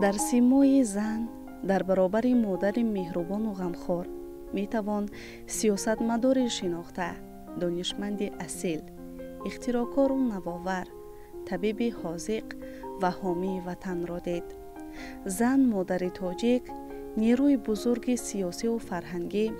در سیمای زن در برابر مادر مهربان و غمخوار می توان سیاستمدار شناخته، دانشمند اصیل، اختراعکار و نوآور، طبیب حاذق و حامی وطن را دید. زن مادر تاجیک نیروی بزرگ سیاسی و فرهنگی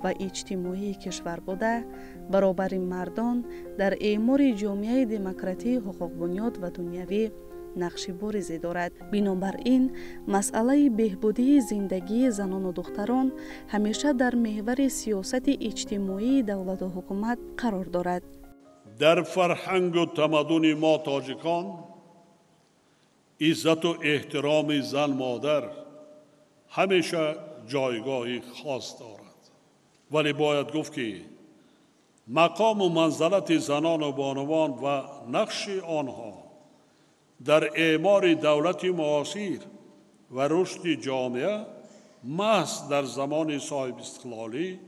و اجتماعی کشور بوده، برابر مردان در اعمار جامعه دموکراتی حقوق بنیاد و دنیوی نقش بارزی دارد. بنابراین مسئله بهبودی زندگی زنان و دختران همیشه در محور سیاست اجتماعی دولت و حکومت قرار دارد. در فرهنگ و تمدن ما تاجیکان عزت و احترام زن مادر همیشه جایگاهی خاص دارد. ولی باید گفت که مقام و منزلت زنان و بانوان و نقش آنها در اعمار دولت معاصر و رشد جامعه محض در زمان صاحب استقلالی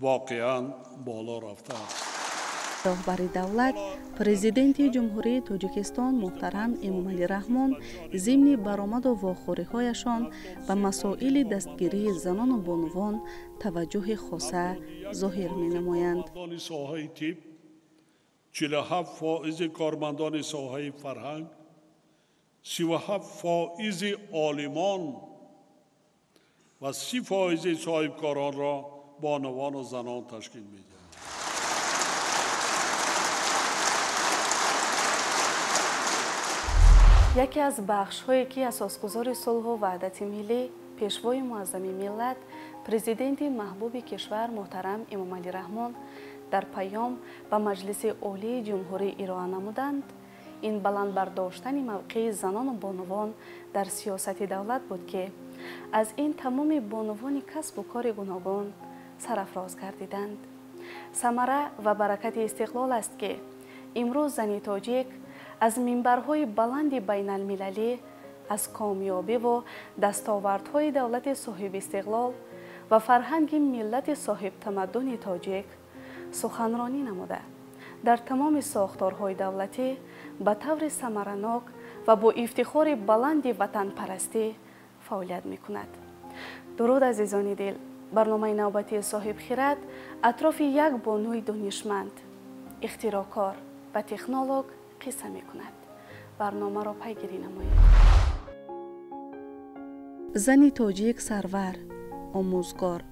واقعاً بالا رفته است. راهبر دولت پرزیدنت جمهوری تاجیکستان محترم امامعلی رحمان ضمن برآمد و واخوری‌هایشان به مسائل دستگیری زنان و بانوان توجه خاصه ظاهر می‌نمایند. 47% کارمندان ساحه فرهنگ، 37% عالمان و 30% صاحبکاران را بانوان و زنان تشکیل می‌دهند. یکی از بخش‌هایی که اساسگذار صلح و وحدت ملی، پیشوای معظم ملت، پرزیدنت محبوب کشور محترم امامعلی رحمان در پیام به مجلس عالی جمهوری ارائه نمودند، این بلند برداشتن موقع زنان و بانوان در سیاست دولت بود که از این تمام بانوان کسب و کار گوناگون سرافراز گردیدند. ثمره و برکت استقلال است که امروز زن تاجیک از منبرهای بلند بین المللی از کامیابی و دستاوردهای دولت صاحب استقلال و فرهنگ ملت صاحب تمدن تاجیک سخنرانی نموده در تمام ساختارهای دولتی به طور ثمرناک و با افتخار بلند وطن پرستی فعالیت می کند. درود عزیزان دل، برنامه نوبتی صاحب خرد اطراف یک بانوی دانشمند، اختراعکار و تکنولوژ قصه می کند. برنامه را پیگیری نمایید. زن تاجیک سرور، آموزگار،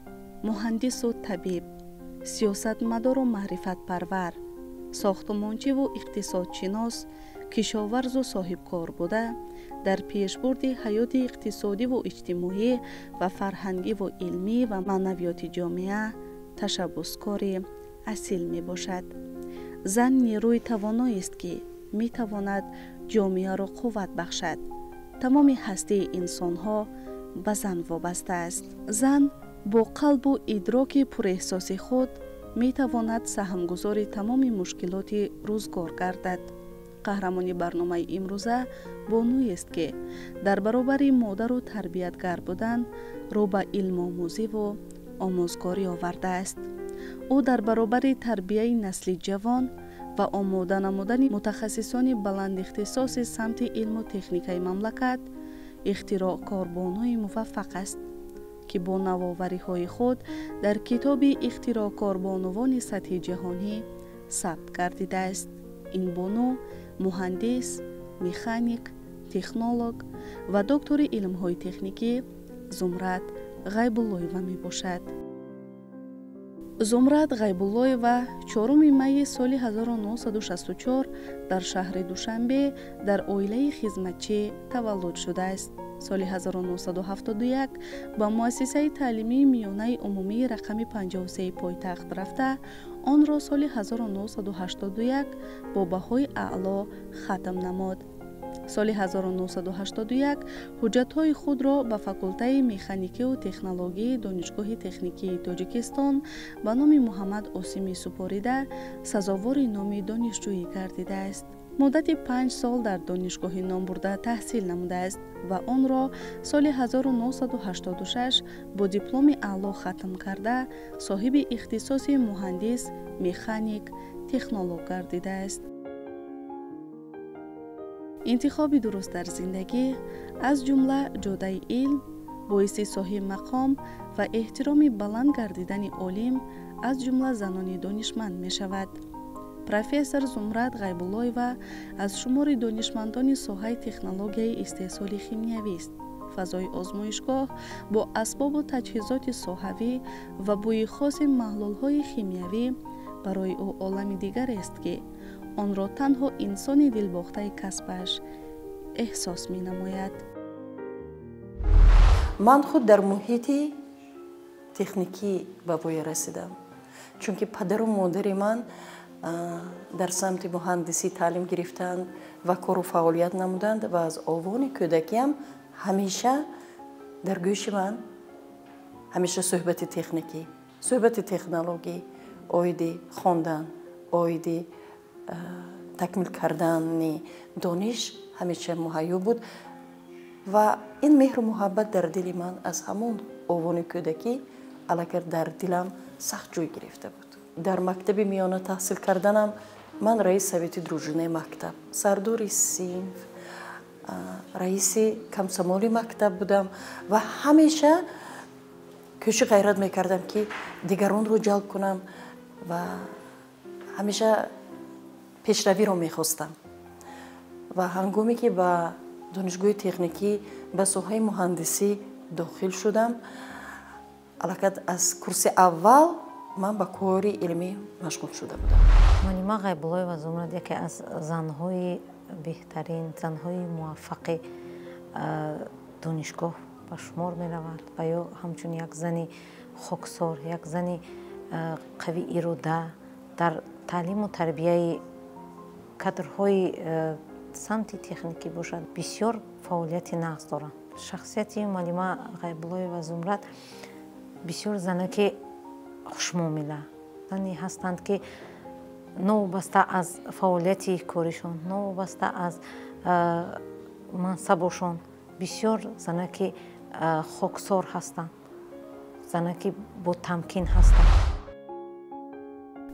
مهندس و طبیب، سیاستمدار و معرفت پرور، ساختمانچی و اقتصادشناس، کشاورز و صاحب کار بوده، در پیشبرد حیات اقتصادی و اجتماعی و فرهنگی و علمی و معنویات جامعه تشبثکار اصیل می باشد. زن نیروی توانایی است که می تواند جامعه را قوت بخشد. تمام هستی انسان ها به زن وابسته است. زن با قلب و ادراک پر احساس خود می تواند سهمگزار تمام مشکلات روزگار گردد. قهرمان برنامه امروزه بانویی است که در برابر مادر و تربیتگر بودن رو به علم آموزی و آموزگاری آورده است. او در برابر تربیت نسل جوان و آماده نمودن متخصصان بلند اختصاص سمت علم و تکنیک مملکت اختراعکار بانوی موفق است که با نوآوری‌های خود در کتاب اختراعکار بانوان سطح جهانی ثبت گردیده است. این بانو مهندس، مکانیک، تکنولوژ و دکتر علم‌های تکنیکی زمرد غیب‌اللهیوه می باشد. زمرد غیب‌اللهیوه 4 می سال 1964 در شهر دوشنبه در عائله خدمتچی تولد شده است. سال 1971 با مؤسسه تعلیمی میانه عمومی رقم 53 پایتخت رفته، آن را سال 1981 با بهای اعلا ختم نمود. سال 1981 حجت‌های خود را به فاکولته مکانیکی و تکنولوژی دانشگاه تکنیکی تاجیکستان به نام محمد عاصمی سپاریده سزاوار نام دانشجویی گردیده است. مدت 5 سال در دانشگاه نام برده تحصیل نموده است و آن را سال 1986 با دیپلم اعلا ختم کرده صاحب اختصاص مهندس، مکانیک، تکنولوژ گردیده است. انتخاب درست در زندگی از جمله جوده علم باعث صاحب مقام و احترام بلند گردیدن عالم از جمله زنان دانشمند می شود. پروفسور زمرد غیب‌الله‌یова از شمار دانشمندان ساحه تکنولوژی استحصال شیمیایی است. فضای آزمایشگاه با اسباب و تجهیزات صحوی و بوی خاص محلول‌های شیمیایی برای او عالم دیگر است که آن را تنها انسان دلباخته کسبش احساس می نماید. من خود در محیط تکنیکی به پای رسیدم، چون که پدر و مادر من در سمت مهندسی تعلیم گرفتند و کار و فعالیت نمودند و از آوان کودکیم همیشه در گوش من همیشه صحبت تکنیکی، صحبت تکنولوژی، آیدی خواندن، آیدی تکمیل کردن دانش همیشه مهیا بود و این مهر و محبت در دل من از همون آوان کودکی علاقه در دلم سخت جوی گرفته بود. در مکتب میانه تحصیل کردنم من رئیس هیئت دروژنه مکتب، سردار صنف، رئیس کمسمالی مکتب بودم و همیشه کوشش غیرت میکردم که دیگران رو جلب کنم و همیشه پیشروی رو میخواستم و هنگامی که به دانشگاه تکنیکی به ساحه مهندسی داخل شدم، علاقه از کورس اول من به کار علمی مشغول شده بودم. معلمه غیب‌الله‌یова زمرد یکی از زنهای بهترین، زنهای موفق دانشگاه به شمار می رود و یا همچون یک زن خاکسار، یک زن قوی اراده در تعلیم و تربیه کادرهای سمت تکنیکی باشد بسیار فعالیت نقص دارند. شخصیت معلمه غیب‌الله‌یова زمرد بسیار زنه که خوشمعامله زنی هستند که نوابسته از فعالیت کارشان، نوابسته از منصبشان، بسیار زنه که خاکسار هستند، زنه که با تمکین هستند.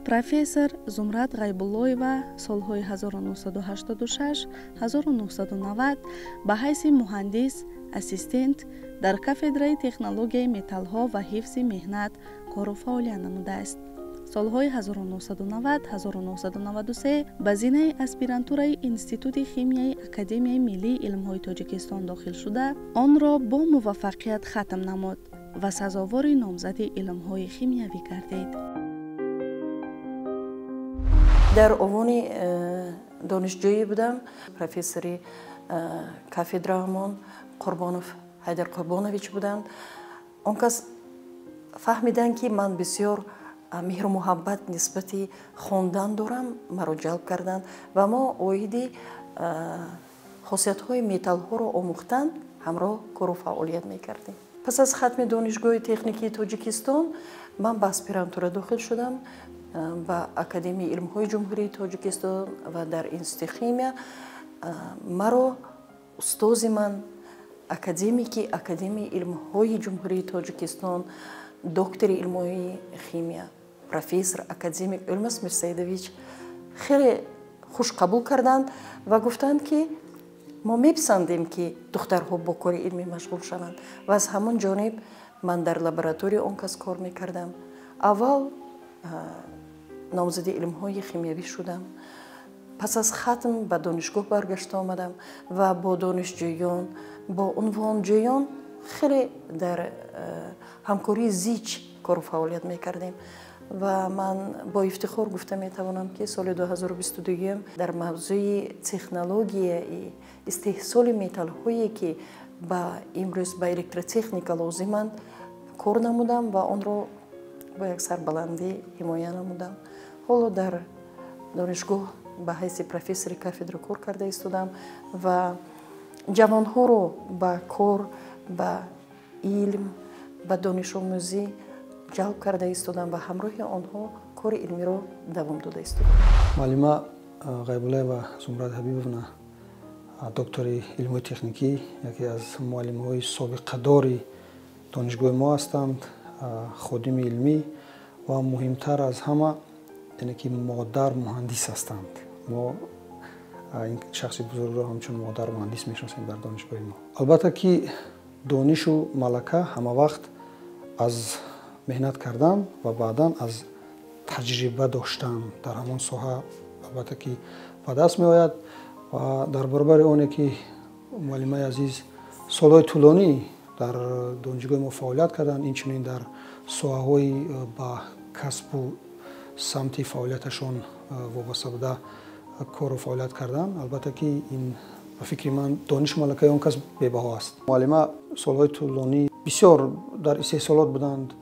پروفسور زمرد غیب‌الله‌یова سالهای 1986 1990 به حیث مهندس اسیستنت در کافدرای تکنولوژی متال‌ها و حفظ مهنت کار و فعالیت نموده است. سالهای 1990 1993 به زینه اسپیرانتورای انستیتوت شیمیایی اکادمیای ملی علم‌های تاجیکستان داخل شده آن را با موفقیت ختم نمود و سزاوار نامزد علم‌های شیمیایی گردید. در عنوان دانشجویی بودم. پروفسور کافدرامون قربانوف حیدر قربانویچ بودند. اون کس فهمیدن که من بسیار مهر و محبت نسبت خواندن دارم، مرا جلب کردند و ما اویدی خاصیت های متال ها را آموختن همراه کار و فعالیت میکردیم. پس از ختم دانشگاه تکنیکی تاجیکستان من به اسپیرانتورا داخل شدم با اکادمی علم های جمهوری تاجیکستان و در انستیتوت شیمیا مرا استاد من اکادمیکی اکادمی علم های جمهوری تاجیکستان دکتر علم های شیمیا پروفسور اکادمیک الماس میرسیدویچ خیلی خوش قبول کردند و گفتند که ما میپسندیم که دخترها با کار علمی مشغول شوند و از همون جانب من در لابراتوری اون کس کار میکردم. اول نامزد علم های شیمیایی شدم، پس از ختم به دانشگاه برگشت آمدم و با دانشجویان با عنوانجویان خیلی در همکاری زیچ کار و فعالیت میکردیم و من با افتخار گفته میتوانم که سال 2022 در موضوع تکنولوژی استحصال متال هایی که با امروز با الکتروتکنیک لازمند کار نمودم و آن را با یک سربلندی حمایت نمودم. حالا در دانشگاه به حیث پروفسور کافدرا کار کرده ایستادم و جوانها رو با کار، با علم، با دانش آموزی جلب کرده ایستادم و همراه آنها کار علمی رو دوام داده ایستادم. معلمه غیب‌الله‌یова زمرد حبیبovna دکتر علم تکنیکی یکی از معلم‌های سابقه‌دار دانشگاه ما هستند، خادم علمی و مهمتر از همه اینه که مادر مهندس هستند. ما این شخص بزرگ را همچون مادر مهندس میشناسیم در دانشگاه ما. البته که دانش و ملکه همه وقت از مهنت کردن و بعدا از تجربه داشتن در همان ساحه البته که به دست می آید و در برابر اونه که معلمای عزیز سالهای طولانی در دانشگاه ما فعالیت کردند، این چنین در ساحه‌های با کسب و سمت فعالیتشان وابسته بوده کار و فعالیت کردن. البته که این به فکر من دانش ملکه اون کس بی‌بها است. معلمه سالهای طولانی بسیار در استحصالات بودند،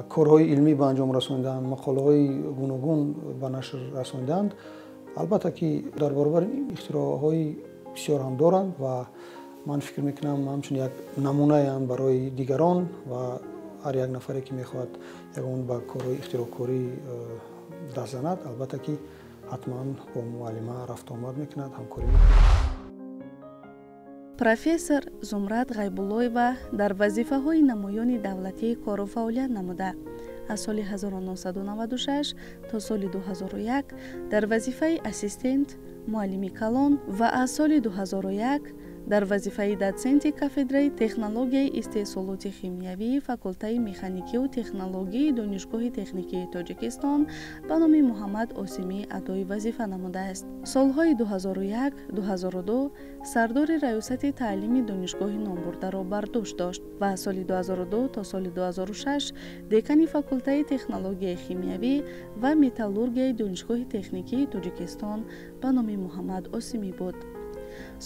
کارهای علمی به انجام رساندند، مقاله‌های گوناگون به نشر رساندند. البته که در برابر این اختراعهای بسیار هم دارند و من فکر میکنم همچون یک نمونه هم برای دیگران و هر یک نفری که میخواد یکون به کارهای اختراعکاری دست زند البته که حتما با معلمه رفت آمد میکند، همکاری میکند. профессор Зумрад Ғайбуллоева дар вазифаҳои намоёни давлатӣ кору фаъолият намуда. аз соли 1996 то соли 2001 дар вазифаи ассистент муаллими калон ва аз соли 2001 дар вазифаи дотсенти кафедраи технологияи истеҳсолоти химиявии факултаи механикию технологии донишгоҳи техникии тоҷикистон ба номи муҳаммад осимӣ адои вазифа намудааст. солҳои 2001-2002 сардори раёсати таълими донишгоҳи номбурдаро бар дӯш дошт ва аз соли 2002 то соли 2006 декани факултаи технологияи химиявӣ ва металлургияи донишгоҳи техникии тоҷикистон ба номи муҳаммад осимӣ буд.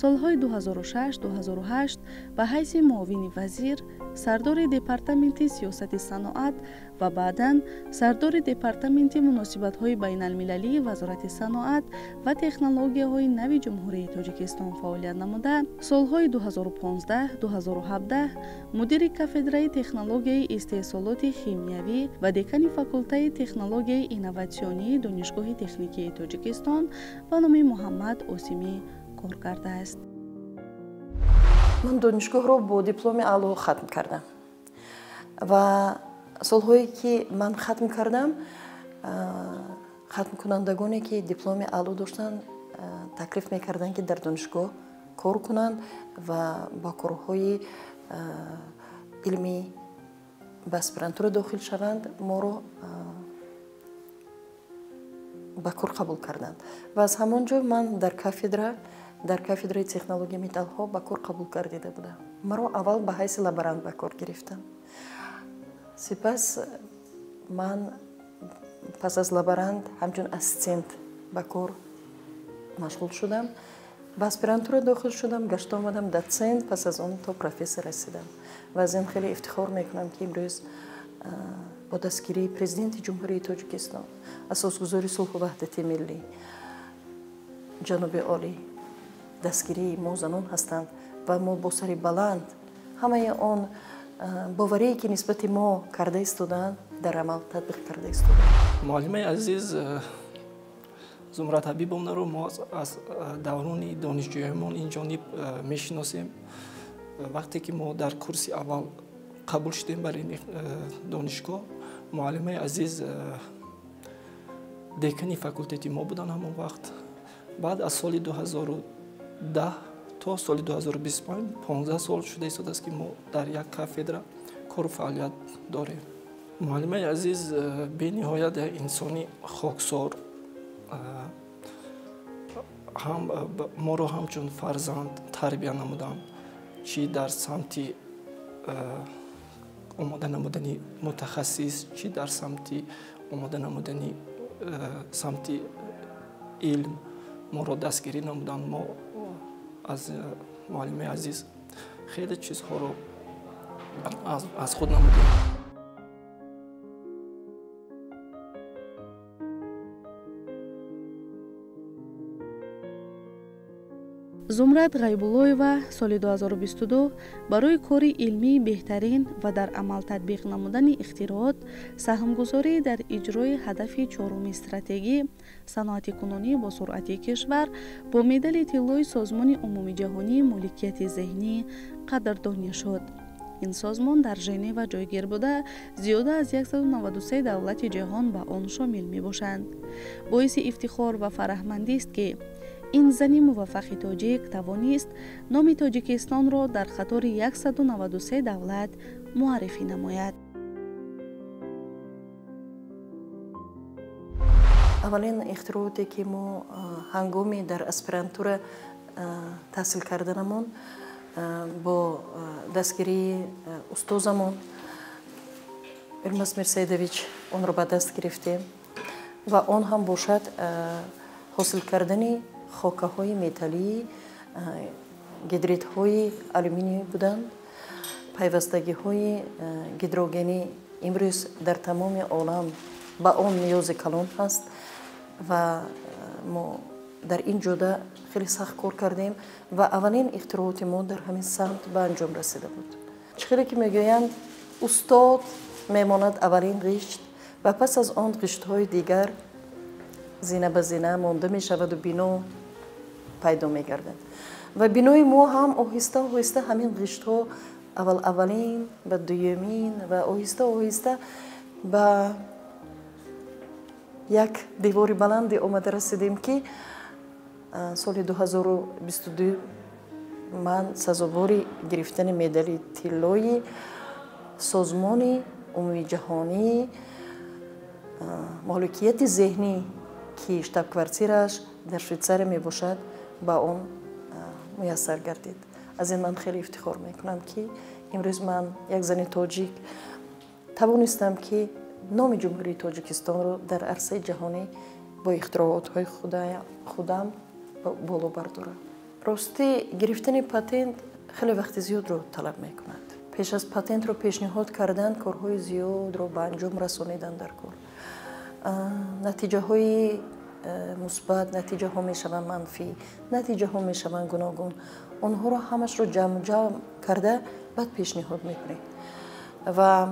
солҳои 2006-2008 ба ҳайси муовини вазир, сардори департаменти сиёсати саноат ва баъдан сардори департаменти муносибатҳои байналмилалии вазорати саноат ва технологияҳои нави ҷумҳурии тоҷикистон фаъолият намуда, солҳои 2015-2017 мудири кафедраи технологияи истеҳсолоти химиявӣ ва декани факултаи технологияи инноватсионии донишгоҳи техникии тоҷикистон ба номи муҳаммад осимӣ кор кардааст. ман донишгоҳро бо дипломи аъло хатм кардам ва солҳое ки ман хатм кардам, хатмкунандагоне ки дипломи аъло доштанд таклиф мекарданд ки дар донишгоҳ кор кунанд ва ба корҳои илмӣ ба аспирантура дохил шаванд. моро ба кор қабул карданд ва аз ҳамон ҷо ман дар кафедраи технологияи металлҳо ба кор қабул гардида будам. маро аввал ба ҳайси лаборант ба кор гирифтанд. сипас ман пас аз лаборант ҳамчун ассистент ба кор машғул шудам. ба аспирантура дохил шудам, гашта омадам дотсент, пас аз он то профессор расидам. ва аз ин хеле ифтихор мекунам ки имрӯз бо дастгирии президенти ҷумҳурии тоҷикистон, асосгузори сулҳу ваҳдати миллӣ ҷаноби олӣ дастгирии мо занон ҳастанд ва мо бо сари баланд ҳамаи он боварие ки нисбати мо карда истодаанд дар амал татбиқ карда истодаанд. муаллимаи азиз Зумрад Ҳабибовнаро мо аз даврони донишҷӯиҳоямон инҷониб мешиносем. вақте ки мо дар курси аввал қабул шудем бар ин донишгоҳ, муаллимаи азиз декани факултети мо буданд ҳамон вақт. баъд аз соли 2010 то соли 2025 15 сол шуда истодааст ки мо дар як кафедра кору фаъолият дорем. муаллимаи азиз бениҳоят инсони хоксор моро ҳамчун фарзанд тарбия намуданд, чӣ дар самти омода намудани мутахассис, чӣ дар самти омода намудани самти илм моро дастгирӣ намуданд. мо аз муаллимаи азиз хеле чизҳоро аз худ намудем. Зумрад Ғайбуллоева соли 2022 барои кори илмии беҳтарин ва дар амал татбиқ намудани ихтироот, саҳмгузорӣ дар иҷрои ҳадафи чоруми стратегӣ саноати кунонӣ бо суръати кишвар бо медали тиллои Созмони умумии ҷаҳонии моликияти зеҳнӣ қадрдонӣ шуд. ин созмон дар Женева ҷойгир буда, зиёда аз 193 давлати ҷаҳон ба он шомил мебошанд. боиси ифтихор ва фараҳмандист ки این زن موفق تاجیک توانست نام تاجیکستان را در خطار 193 دولت معرفی نماید. اولین اختراعاتی که ما هنگامی در اسپرانتورا تحصیل کردنمون با دستگیری استادمون ارماس مرسیدویچ اون رو به دست گرفتیم و اون هم باشد حاصل کردن خاکه های متالی، گیدریت های آلومینی بودند. پیوستگی های گیدروگنی امروز در تمام عالم با اون نیاز کلان هست و ما در این جوده خیلی سخت کار کردیم و اولین اختراعات ما در همین سمت به انجام رسیده بود. چخیلی که میگویند استاد میماند اولین قشت و پس از آن قشت های دیگر زینه به زینه مانده می شود و بنا پیدا می گردند و بنای ما هم آهسته آهسته همین قشت ها اولین و دومین و آهسته آهسته به یک دیواری بلند آمده رسیدیم که سال 2022 من سزاوار گرفتن مدال طلایی سازمان عمومی جهانی مالکیت ذهنی که شتاب کوارتیرش در شویتزار می باشد با اون میسر گردید. از این من خیلی افتخار میکنم که امروز من یک زن تاجیک توانستم که نام جمهوری تاجیکستان رو در عرصه جهانی با اختراعات های خودم بالا بردارم. راستی گرفتن پاتنت خیلی وقت زیاد رو طلب میکند. پیش از پاتنت رو پیشنهاد کردن کارهای زیاد رو به انجام رسانیدن در کار. نتیجه های مثبت، نتیجه ها میشوند منفی، نتیجه ها میشوند گوناگون. اونها رو همش رو جمع کرده بعد پیشنهاد میکنید و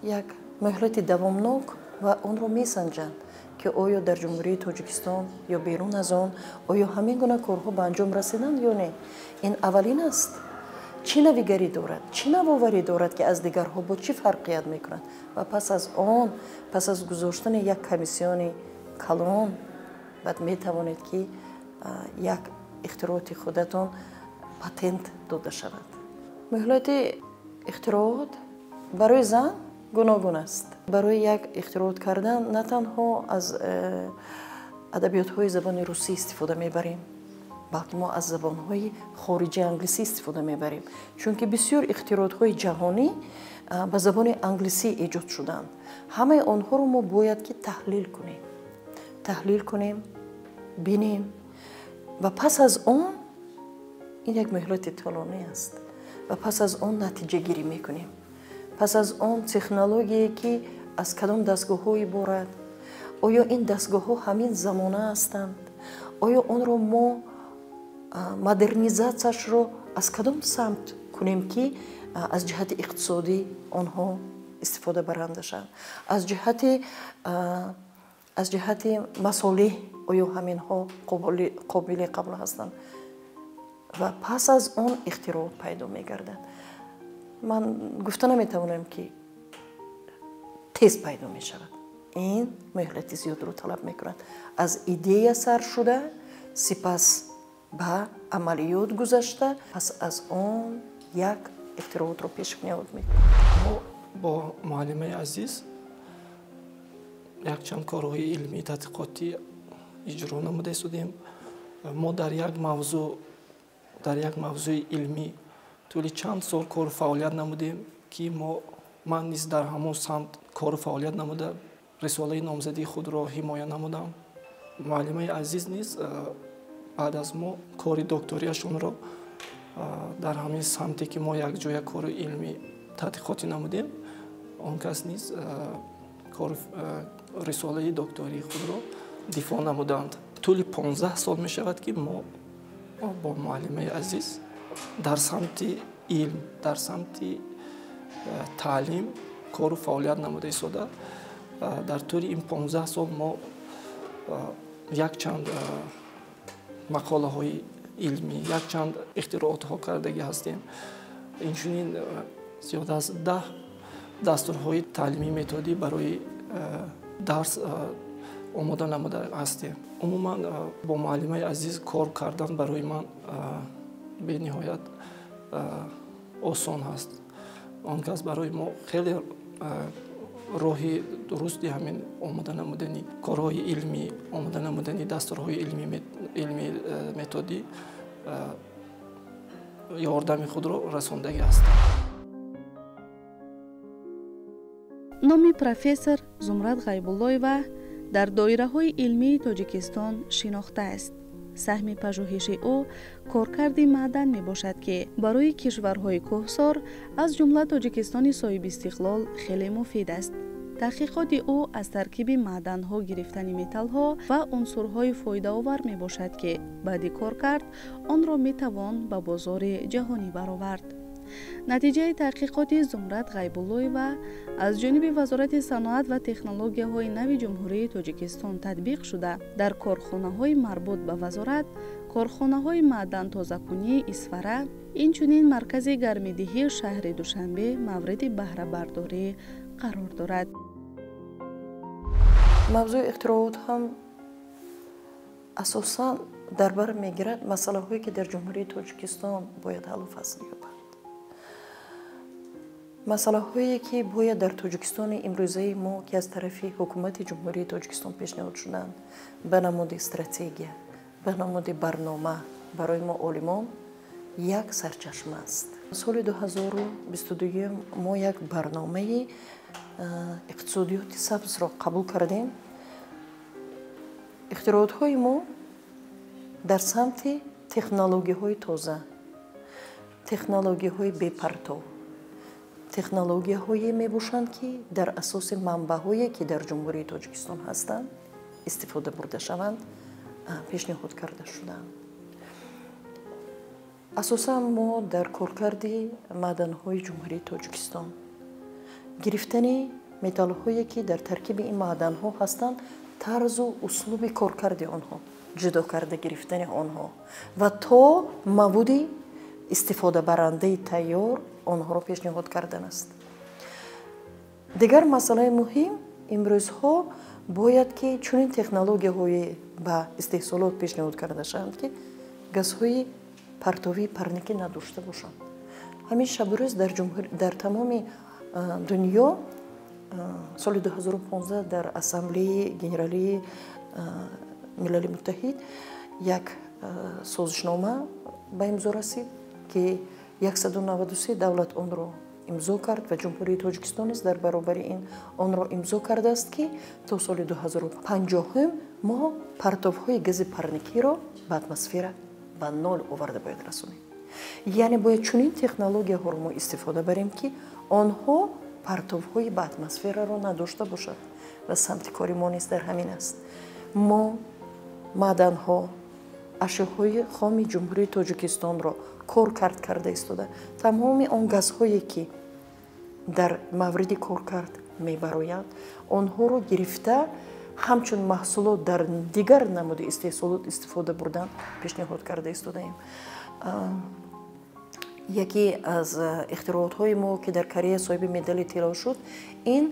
یک مهلت دوامناک و اون رو میسنجند که آیا در جمهوری تاجیکستان یا بیرون از آن آیا همین گونه کارها به انجام رسیدند یا نه. این اولین است. چی نویگری دارد، چی نوآوری دارد که از دیگرها با چی فرقیت میکنند و پس از آن پس از گذاشتن یک کمیسیون کلان بعد میتوانید که یک اختراعات خودتان پاتنت داده شود. مهلت اختراعات برای زن گوناگون است. برای یک اختراعات کردن نه تنها از ادبیات های زبان روسی استفاده میبریم بلکه ما از زبان های خارجی انگلیسی استفاده میبریم چون که بسیار اختراعات های جهانی به زبان انگلیسی ایجاد شدند. همه آنها رو ما باید که تحلیل کنیم بینیم و پس از آن این یک مهلت طولانی است و پس از آن نتیجه گیری میکنیم. پس از آن تکنولوژی که از کدام دستگاه های بارد، آیا این دستگاه ها همین زمانه هستند؟ آیا آن رو ما مدرنیزاتش رو از کدام سمت کنیم که از جهت اقتصادی آنها استفاده برنده شند؟ از جهت مصالح آیا همین ها قابل قبول هستند؟ و پس از آن اختراعات پیدا میگردند. من گفته نمیتوانم که تیز پیدا می شود. این مهلت زیاد رو طلب میکند. از ایده سر شده سپس به عملیات گذشته پس از آن یک اختراعات رو پیشنهاد میکنم. ما با معلم عزیز یک چند کارهای علمی تحقیقاتی اجرا نموده شدیم. ما در یک موضوع علمی طولی چند سال کار فعالیت نمودیم که من نیز در همون سمت کار فعالیت نموده رساله نامزدی خود را حمایت نمودم. معلم عزیز نیز بعد از ما کار دکتریشون را در همین سمتی که ما یک جای کار علمی تحقیقاتی نمودیم آن کس نیز کار رساله دکتری خود را دفاع نمودند. طول 15 سال می شود که ما با معلم عزیز در سمت علم، در سمت تعلیم کار و فعالیت نموده شده. در طول این 15 سال ما یک چند مقاله های علمی، یک چند اختراعات ها کردگی هستیم. اینچنین زیاد از 10 دستورهای تعلیمی متدی برای درس омода намуда ҳастем. Умуман бо муаллимаи азиз кор кардан барои ман бениҳоят осон ҳаст. Он гас барои мо хеле роҳи дурусти ҳамин омода намудани корҳои илмӣ, омода намудани дастурҳои илмӣ методӣ ёрдами худро расондагӣ аст. номи профессор Зумрад Ғайбуллоева дар доираҳои илмии Тоҷикистон шинохта аст. саҳми пажӯҳиши ӯ коркарди маъдан мебошад, ки барои кишварҳои кӯҳсор аз ҷумла Тоҷикистони соҳиби истиқлол хеле муфид аст. таҳқиқоти ӯ аз таркиби маъданҳо, гирифтани металлҳо ва унсурҳои фоидаовар мебошад, ки баъди коркард онро метавон ба бозори ҷаҳонӣ баровард. натиҷаи таҳқиқоти Зумрад Ғайбуллоева аз ҷониби Вазорати саноат ва технологияҳои нави Ҷумҳурии Тоҷикистон татбиқ шуда, дар корхонаҳои марбут ба вазорат, корхонаҳои маъдантозакунии Исфара, инчунин маркази гармидиҳии шаҳри Душанбе мавриди баҳрабардорӣ қарор дорад. мавзӯи ихтироот ҳам асосан дар бар мегирад масъалаҳое ки дар Ҷумҳурии Тоҷикистон бояд ҳаллу фасл ёбад. масъалаҳое ки бояд дар Тоҷикистони имрӯзаи мо ки аз тарафи ҳукумати Ҷумҳурии Тоҷикистон пешниҳод шуданд ба намуди стратегия, ба намуди барнома барои мо олимон як сарчашма аст. соли 2022 мо як барномаи иқтисодиёти сабзро қабул кардем. ихтироотҳои мо дар самти технологияҳои тоза, технологияҳои бепартов, технологияҳое мебошанд, ки дар асоси манбаъҳое ки дар Ҷумҳурии Тоҷикистон ҳастанд истифода бурда шаванд, пешниҳод карда шуданд. асосан мо дар коркарди маъданҳои Ҷумҳурии Тоҷикистон гирифтани металлҳое ки дар таркиби ин маъданҳо ҳастанд, тарзу услуби коркарди онҳо, ҷудо карда гирифтани онҳо ва то мавуди истифодабарандаи тайёр онҳоро пешниҳод кардан аст. дигар масъалаи муҳим имрӯзҳо бояд ки чунин технологияҳои ба истеҳсолот пешниҳод карда шаванд, ки газҳои партовии парникӣ надошта бошанд. ҳамин шабрӯз дар тамоми дунё соли 2015 дар ассамблеи генералии милали муттаҳид як созишнома ба имзо расид, ки 193 давлат онро имзо кард ва Ҷумҳурии Тоҷикистон низ дар баробари ин онро имзо кардааст, ки то соли 2050 мо партовҳои гази парникиро ба атмосфера ба нол оварда бояд расонем. яъне бояд чунин технологияҳоро мо истифода барем, ки онҳо партовҳои ба атмосфераро надошта бошад ва самти кори мо низ дар ҳамин аст. мо маъданҳо, ашёҳои хоми Ҷумҳурии Тоҷикистонро коркард карда истода, тамоми он газҳое ки дар мавриди коркард мебароянд, онҳоро гирифта ҳамчун маҳсулот дар дигар намуди истеҳсолот истифода бурдан пешниҳод карда истодаем. яке аз ихтироотҳои мо ки дар Корея соҳиби медали тилло шуд, ин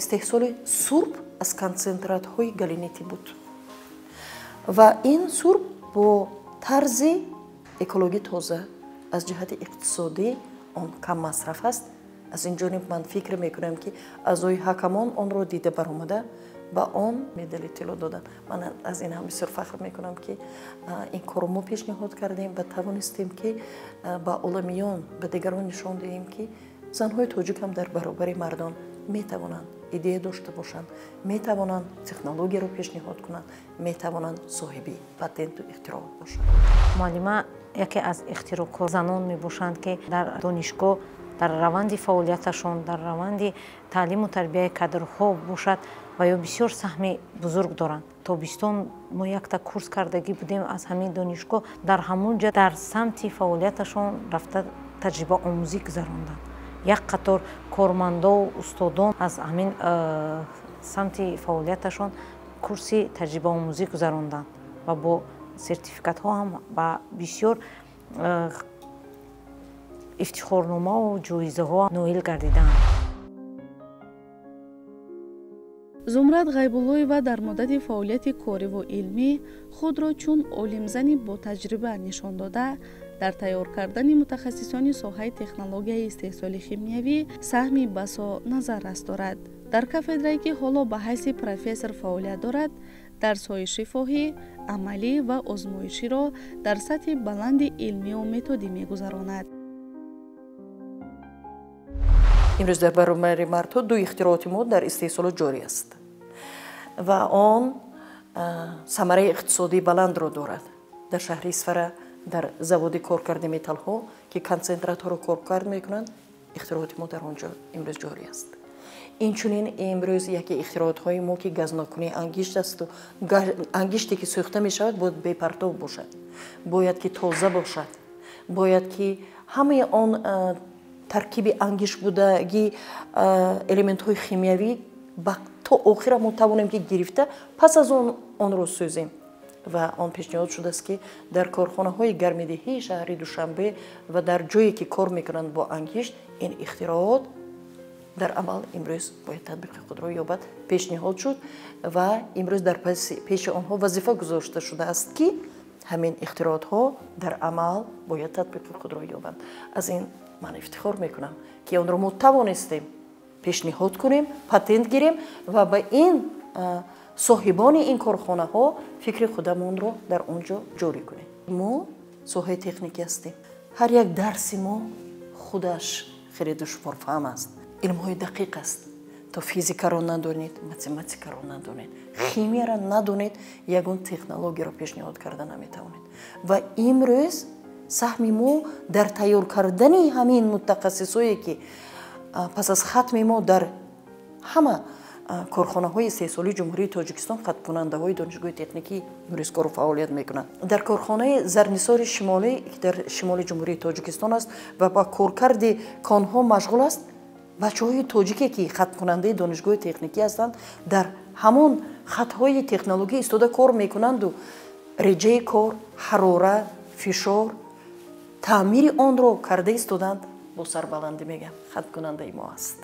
истеҳсоли сурб аз консентратҳои галинитӣ буд ва ин сурб бо тарзи экологӣ тоза, аз ҷиҳати иқтисодӣ он кам масраф аст. аз ин ҷониб ман фикр мекунам, ки аъзои ҳакамон онро дида баромада ба он медали тилло доданд. ман аз ин ҳам бисёр фахр мекунам, ки ин корро мо пешниҳод кардем ва тавонистем, ки ба оламиён, ба дигарон нишон диҳем, ки занҳои тоҷик ҳам дар баробари мардон метавонанд идея дошта бошанд, метавонанд технологияро пешниҳод кунанд, метавонанд соҳиби патенту ихтироъ бошанд. муаллима яке аз ихтироъкор занон мебошанд, ки дар донишгоҳ дар раванди фаъолияташон, дар раванди таълиму тарбияи кадрҳо бошад ва ё бисёр саҳми бузург доранд. тобистон мо якта курс кардагӣ будем аз ҳамин донишгоҳ, дар ҳамон ҷа дар самти фаъолияташон рафта таҷрибаомӯзӣ гузаронданд. як қатор кормандону устодон аз ҳамин самти фаъолияташон курси таҷрибаомӯзӣ гузаронданд ва бо сертификатҳо ҳам ба бисёр ифтихорномаву ҷоизаҳо ноил гардиданд. зумрат ғайбуллоева дар муддати фаъолияти кориву илмӣ худро чун олимзани ботаҷриба нишон дода, дар тайёр кардани мутахассисони соҳаи технологияи истеҳсоли химиявӣ саҳми басо назаррас дорад. дар кафедрае ки ҳоло ба ҳайси профессор фаъолият дорад, дарсҳои шифоҳӣ, амалӣ ва озмоиширо дар сатҳи баланди илмию методӣ мегузаронад. имрӯз дар баромари мардҳо ду ихтироати мо дар истеҳсолот ҷорӣ аст ва он самараи иқтисодии баландро дорад. дар шаҳри Исфара дар заводи коркарди металлҳо ки консентраторро коркард мекунанд, ихтироати мо дар онҷо имрӯз ҷорӣ аст. инчунин имрӯз яке ихтироотҳои мо ки газнокунии ангишт асту ангиште ки сӯхта мешавад бояд бепартов бошад, бояд ки тоза бошад, бояд ки ҳамаи он таркиби ангишт будаги элементҳои химиявӣ то охира мо тавонем ки гирифта пас аз он онро сӯзем. ва он пешниҳод шудааст ки дар корхонаҳои гармидиҳии шаҳри Душанбе ва дар ҷое ки кор мекунанд бо ангишт, ин ихтироот дар амал имрӯз бояд татбиқи худро ёбад. пешниҳод шуд ва имрӯз дар пеши онҳо вазифа гузошта шудааст ки ҳамин ихтироотҳо дар амал бояд татбиқи худро ёбанд. аз ин ман ифтихор мекунам ки онро мо тавонистем пешниҳод кунем, патент гирем ва ба ин соҳибони ин корхонаҳо фикри худамонро дар он ҷо ҷорӣ кунем. мо соҳаи техникӣ ҳастем. ҳар як дарси мо худаш хеле душворфаҳм аст. илмҳои дақиқ аст. то физикаро надонед, математикаро надонед, химияро надонед, ягон технологияро пешниҳод карда наметавонед. ва имрӯз саҳми мо дар тайёр кардани ҳамин мутахассисое ки пас аз хатми мо дар ҳама корхонаҳои истеҳсолии ҷумҳурии Тоҷикистон хаткунандаҳои донишгоҳи техникӣ имрӯз кору фаъолият мекунанд. дар корхонаи зарнисори шимолӣ ки дар шимоли ҷумҳурии Тоҷикистон аст ва ба коркарди конҳо машғул аст, бачаҳои тоҷике ки хаткунандаи донишгоҳи техникӣ ҳастанд, дар ҳамон хатҳои технологӣ истода кор мекунанду реҷаи кор, ҳарорат, фишор, таъмири онро карда истоданд. бо сарбаландӣ мегам хаткунандаи мо аст.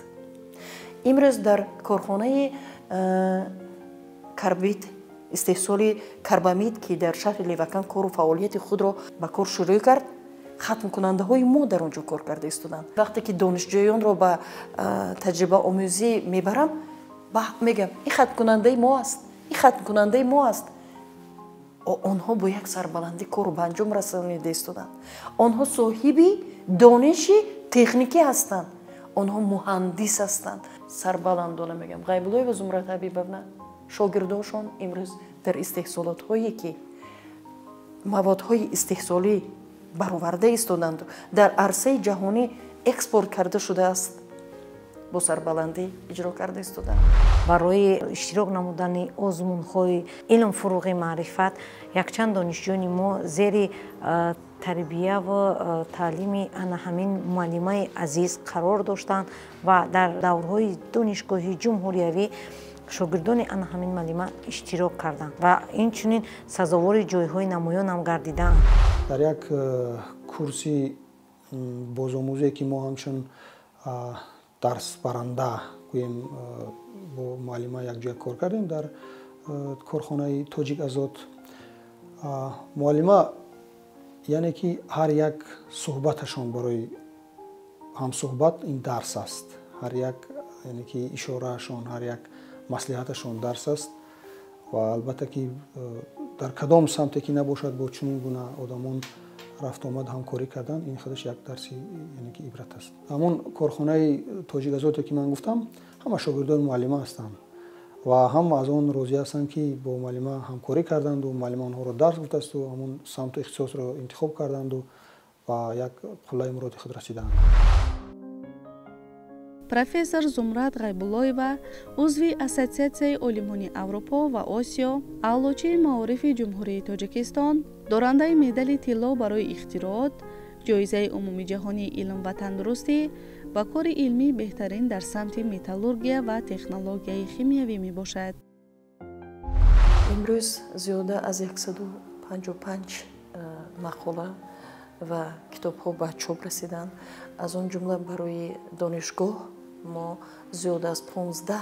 имрӯз дар корхонаи карбид истеҳсоли карбамид ки дар шаҳри Левакан кору фаъолияти худро ба кор шурӯъ кард, хатмкунандаҳои мо дар он ҷо кор карда истоданд. вақте ки донишҷӯёнро ба таҷрибаомӯзӣ мебарам, мегам ин хаткунандаи мо аст, ин хаткунандаи мо аст. онҳо бо як сарбаландӣ кору ба анҷом расонида истоданд. онҳо соҳиби дониши техникӣ ҳастанд. онҳо муҳандис ҳастанд. сарбаландона мегам. Ғайбуллоева Зумрат Ҳабибовна шогирдошон имрӯз дар истеҳсолотҳое ки маводҳои истеҳсолӣ бароварда истоданду дар арсаи ҷаҳонӣ экспорт карда шудааст, бо сарбаландӣ иҷро карда истоданд. барои иштирок намудани озмунҳои илмфуруғи маърифат якчанд донишҷӯёни мо зери тарбия ва таълими ана ҳамин муаллимаи азиз қарор доштанд ва дар даврҳои донишгоҳи ҷумҳуриявӣ шогирдони ана ҳамин муаллима иштирок карданд ва инчунин сазовори ҷойҳои намоёнам гардидаанд. дар як курси бозомӯзие ки мо ҳамчун дарсбаранда гӯем бо муаллима якҷоя кор кардем дар корхонаи Тоҷик Азод. муаллима яъне ки ҳар як суҳбаташон барои ҳамсуҳбат ин дарс аст. ҳар як яъне ки ишораашон, ҳар як маслиҳаташон дарс аст ва албатта ки дар кадом самте ки набошад бо чунин гуна одамон рафт омад ҳамкорӣ кардан, ин худаш як дарси яъне ки ибрат аст. ҳамон корхонаи Тоҷик Азоде ки ман гуфтам, ҳама шогирдони муаллима ҳастанд ва ҳама аз он розӣ ҳастанд ки бо муаллима ҳамкорӣ карданду муаллима онҳоро дарс гуфтасту ҳамон самту ихтисосро интихоб карданду ва як қуллаи муроди худ расиданд. профессор Зумрат Ғайбуллоева узви Ассотсиатсияи олимони Аврупо ва Осиё, аълочии маорифи ҷумҳурии Тоҷикистон, дорандаи медали тилло барои ихтироот, ҷоизаи умумии ҷаҳонии илм ва тандурустӣ ва кори илмии беҳтарин дар самти металлургия ва технологияи химиявӣ мебошад. имрӯз зиёда аз 155 мақола ва китобҳо ба чоп расиданд. аз он ҷумла барои донишгоҳ мо зиёда аз 15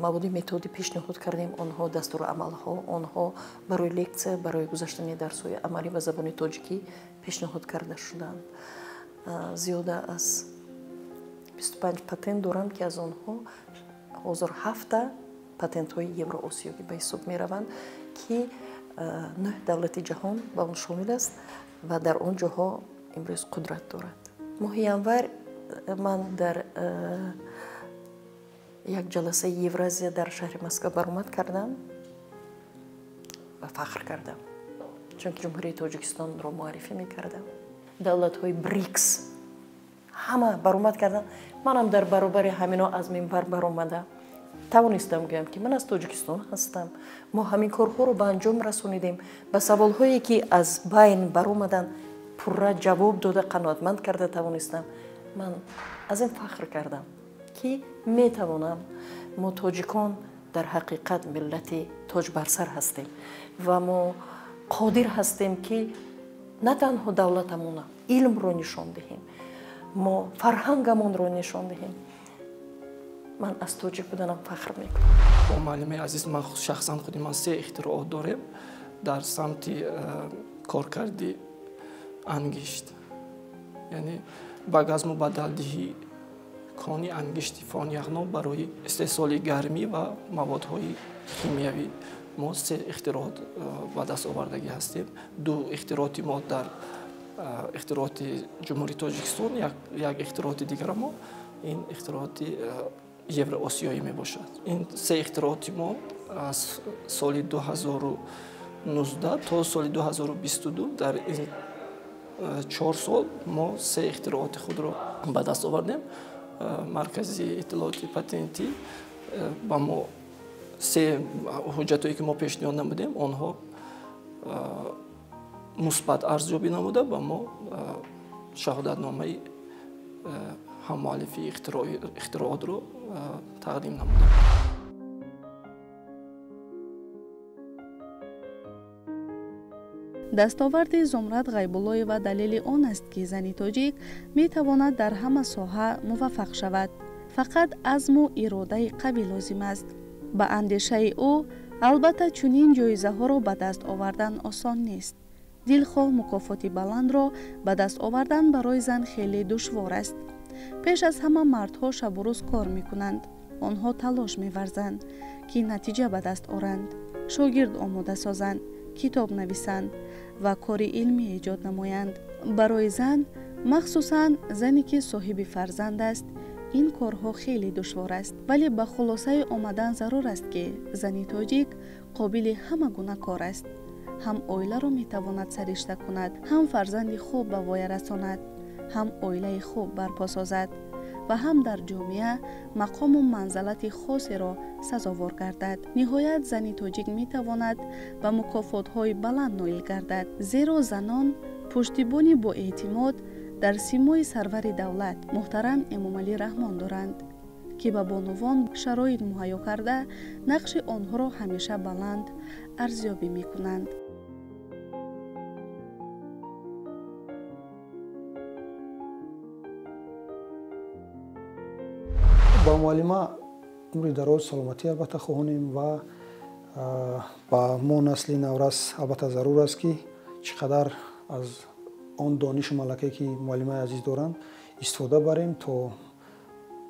маводи методи пешниҳод кардем, онҳо дастурамалҳо, онҳо барои лекция, барои гузаштани дарсҳои амалӣ ба забони тоҷикӣ пешниҳод карда шуданд. зиёда аз 25 патент дорам ки аз онҳо ҳозир 7 патентҳои евроосиёвӣ ба ҳисоб мераванд ки 9 давлати ҷаҳон ба он шомил аст ва дар он ҷоҳо имрӯз қудрат дорад. моҳи январ ман дар як ҷаласаи Евразия дар шаҳри Москва баромад кардам ва фахр кардам, чунки ҷумҳурии Тоҷикистонро муаррифӣ мекардам. давлатҳои БРИКС ҳама баромад кардам. манам дар баробари ҳамино аз минбар баромада тавонистам гӯям ки ман аз Тоҷикистон ҳастам. мо ҳамин корҳоро ба анҷом расонидем. ба саволҳое ки аз байн баромаданд пурра ҷавоб дода қаноатманд карда тавонистам. ман аз ин фахр кардам ки метавонам. мо тоҷикон дар ҳақиқат миллати тоҷбарсар ҳастем ва мо қодир ҳастем ки на танҳо давлатамона илмро нишон диҳем, мо фарҳангамонро нишон диҳем. ман аз тоҷик буданам фахр мекунам. бо муаллимаи азиз, ман шахсан худи ман 3 ихтироот дорем дар самти коркарди ангишт, яъне ба газму бадалдиҳӣ кони ангишти фонияхно барои истеҳсоли гармӣ ва маводҳои химиявӣ. мо 3 ихтироот ба даст овардагӣ ҳастем. 2 ихтирооти мо дар ихтирооти ҷумҳурии Тоҷикистон, як ихтирооти дигара мо ин ихтирооти евроосиёӣ мебошад. ин 3 ихтирооти мо аз соли 2019 то соли 2022 дар ин 4 сол мо 3 ихтирооти худро ба даст овардем. маркази иттилооти патентӣ ба мо 3 ҳуҷҷатое ки мо пешниҳод намудем, онҳо мусбат арзёбӣ намуда ба мо шаҳодатномаи ҳаммуаллифи ихтироотро тақдим намуда. дастоварди зумрад ғайбуллоева далели он аст ки зани тоҷик метавонад дар ҳама соҳа муваффақ шавад. фақат азму иродаи қавӣ лозим аст. ба андешаи ӯ албатта чунин ҷоизаҳоро ба даст овардан осон нест. дилхоҳ мукофоти баландро ба даст овардан барои зан хеле душвор аст. пеш аз ҳама мардҳо шабу рӯз кор мекунанд. онҳо талош меварзанд ки натиҷа ба даст оранд, шогирд омода созанд, китоб нависанд ва кори илмӣ эҷод намоянд. барои зан, махсусан зане ки соҳиби фарзанд аст, ин корҳо хеле душвор аст. вале ба хулосаи омадан зарур аст ки зани тоҷик қобили ҳама гуна кор аст. ҳам оиларо метавонад саришта кунад, ҳам фарзанди хуб ба воя расонад, ҳам оилаи хуб барпо созад ва ҳам дар ҷомеа мақому манзалати хосеро сазовор гардад. ниҳоят зани тоҷик метавонад ба мукофотҳои баланд ноил гардад, зеро занон пуштибони боэътимод дар симои сарвари давлат муҳтарам Эмомалӣ Раҳмон доранд ки ба бонувон шароит муҳайё карда нақши онҳоро ҳамеша баланд арзёбӣ мекунанд. ба муаллима умри дароз, саломатӣ албатта хоҳонем ва ба мо насли наврас албатта зарур аст ки чӣ қадар аз он донишу малакае ки муаллимаи азиз доранд истифода барем, то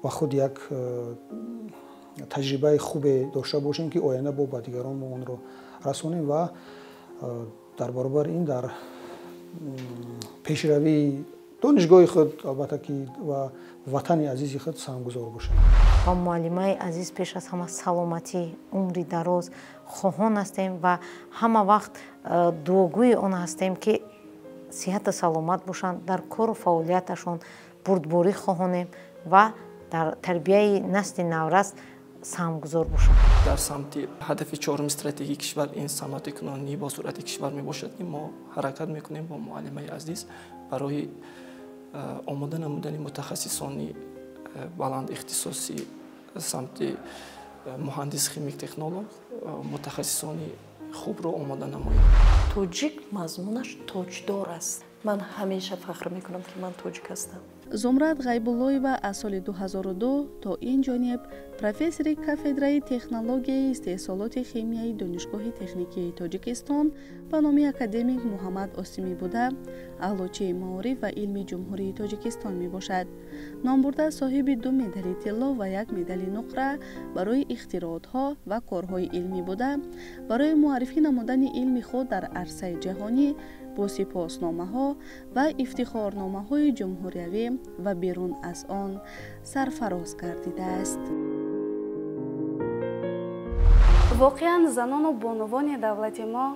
ба худ як таҷрибаи хубе дошта бошем ки оянда бо ба дигарон мо онро расонем ва дар баробари ин дар пешравии донишгоҳи худ албатта ки ва ватани азизи худ саҳмгузор бошем. ба муаллимаи азиз пеш аз ҳама саломатӣ, умри дароз хоҳон ҳастем ва ҳама вақт дуогӯи он ҳастем ки сиҳату саломат бошанд, дар кору фаъолияташон бурдборӣ хоҳонем ва дар тарбияи насли наврас саҳмгузор бошанд. дар самти ҳадафи 4 стратегии кишвар ин санъати кунонӣ бо суръати кишвар мебошад ки мо ҳаракат мекунем бо муаллимаи азиз барои омода намудани мутахассисони баланд ихтисосӣ самти муҳандис химик технолог, мутахассисони хубро омода намоем. тоҷик мазмунаш тоҷдор аст. ман ҳамеша фахр мекунам ки ман тоҷик ҳастам. زمرد غیب‌اللهی‌ова аз соли 2002 то ин ҷониб профессори кафедраи технологияи истеҳсолоти химияи донишгоҳи техникии тоҷикистон ба номи академик муҳаммад осимӣ буда аълочии маориф ва илми ҷумҳурии тоҷикистон мебошад. номбурда соҳиби 2 медали тилло ва 1 медали нуқра барои ихтироотҳо ва корҳои илмӣ буда барои муаррифӣ намудани илми худ дар арсаи ҷаҳонӣ бо сипосномаҳо ва ифтихорномаҳои ҷумҳуриявӣ ва берун аз он сарфароз гардидааст. воқеан занону бонувони давлати мо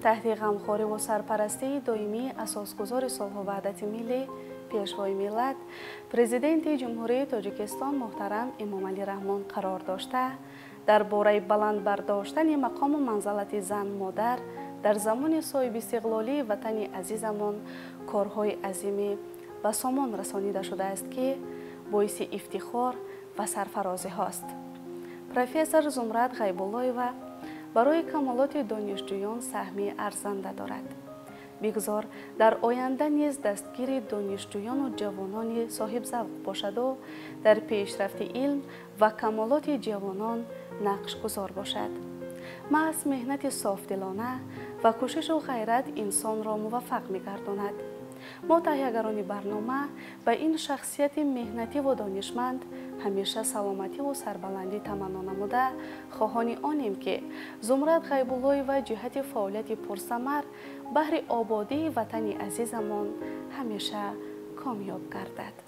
таҳти ғамхориву сарпарастии доимии асосгузори солҳу ваҳдати миллӣ пешвои миллат президенти ҷумҳурии тоҷикистон муҳтарам эмомалӣ раҳмон қарор дошта дар бораи баланд бардоштани мақому манзалати зан модар дар замони соҳибистиқлолии ватани азизамон корҳои азимӣ ба сомон расонида шудааст ки боиси ифтихор ва сарфарозиҳост. профессор зумрад ғайбуллоева барои камолоти донишҷӯён саҳми арзанда дорад. бигзор дар оянда низ дастгири донишҷӯёну ҷавонони соҳибзавқ бошаду дар пешрафти илм ва камолоти ҷавонон нақшгузор бошад. маҳз меҳнати софдилона ва кӯшишу ғайрат инсонро муваффақ мегардонад. мо таҳиягарони барнома ба ин шахсияти меҳнативу донишманд ҳамеша саломативу сарбаландӣ таманно намуда хоҳони онем ки зумрад ғайбуллоева ҷиҳати фаъолияти пурсамар баҳри ободии ватани азизамон ҳамеша комёб гардад.